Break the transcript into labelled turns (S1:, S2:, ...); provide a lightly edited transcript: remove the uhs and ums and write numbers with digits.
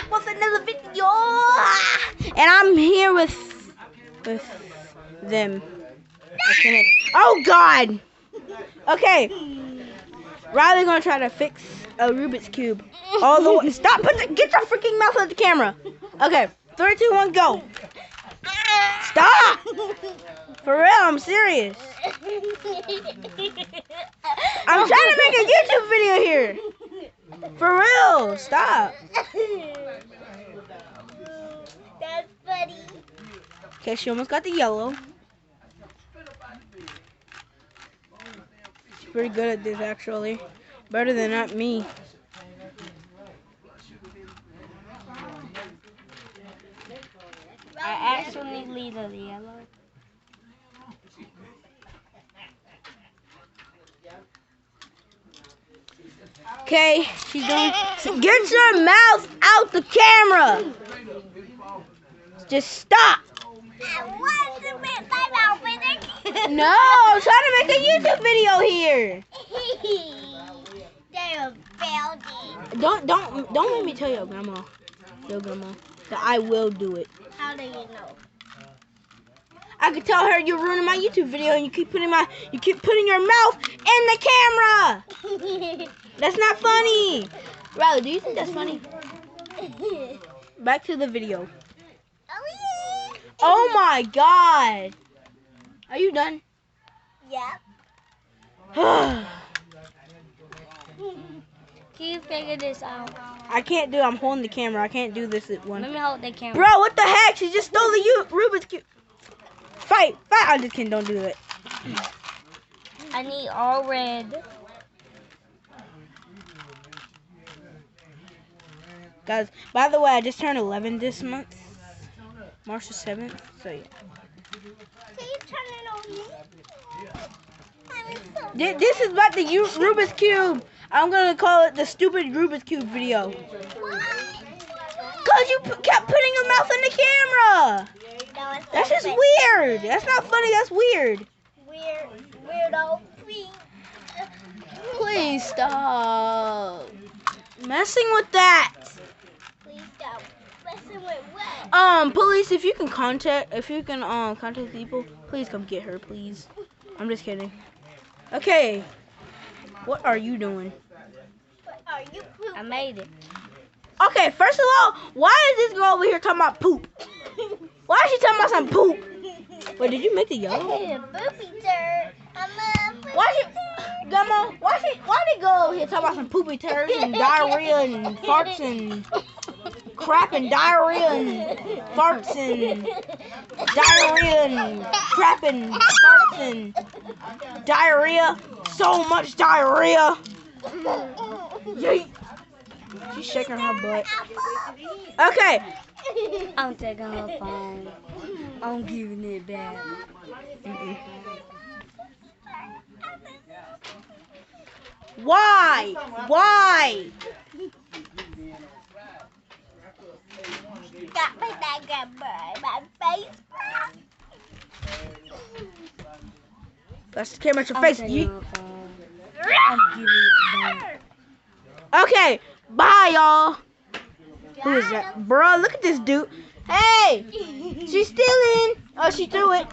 S1: back with another video. And I'm here with them. Okay. Oh God. Okay. Riley's gonna try to fix a Rubik's Cube. All the way. Stop! Get your freaking mouth out the camera. Okay. 3, 2, 1, go. Stop! For real, I'm serious. I'm trying to make a YouTube video here. For real, stop.
S2: That's funny.
S1: Okay, she almost got the yellow. She's pretty good at this, actually. Better than not me.
S2: I actually lead the yellow.
S1: Okay, she's going. Get your mouth out the camera. Just stop. No, I'm trying to make a YouTube video here. Don't let me tell your grandma, that I will do it.
S2: How do you know?
S1: I could tell her you're ruining my YouTube video and you keep putting your mouth in the camera. That's not funny. Riley, do you think that's funny? Back to the video. Oh my God. Are you done?
S2: Yeah. Can you figure this out?
S1: I can't do it. I'm holding the camera. I can't do this at one.
S2: Let me hold the camera.
S1: Bro, what the heck? She just stole the Rubik's Cube. Fight. I'm just kidding. Don't do it.
S2: I need all red.
S1: Guys, by the way, I just turned 11 this month. March the 7th. So, yeah.
S2: Can you turn it on me?
S1: This is about the Rubik's Cube. I'm going to call it the stupid Rubik's Cube video. Because you kept putting your mouth in the camera.
S2: No,
S1: That's just weird. That's not funny. That's weird.
S2: Weirdo, please.
S1: Please stop messing with that.
S2: Please stop messing with what?
S1: Police, if you can contact people, please come get her, please. I'm just kidding. Okay. What are you doing?
S2: What are you pooping? I made it.
S1: Okay, first of all, why is this girl over here talking about poop? Why is she talking about some poop? Wait, did you make the yellow?
S2: Poopy turd.
S1: Why did go over here talking about some poopy turds and diarrhea and farts and crap and diarrhea and farts and diarrhea and crap and farts and diarrhea? So much diarrhea. Yay. She's shaking her butt. Okay.
S2: I'm taking her phone. I'm giving it back.
S1: Why?
S2: Got my face.
S1: That's the camera at your face.
S2: I'm giving it back.
S1: Okay, bye y'all. Who is that? Bro, look at this dude. Hey! She's stealing. Oh, she threw it.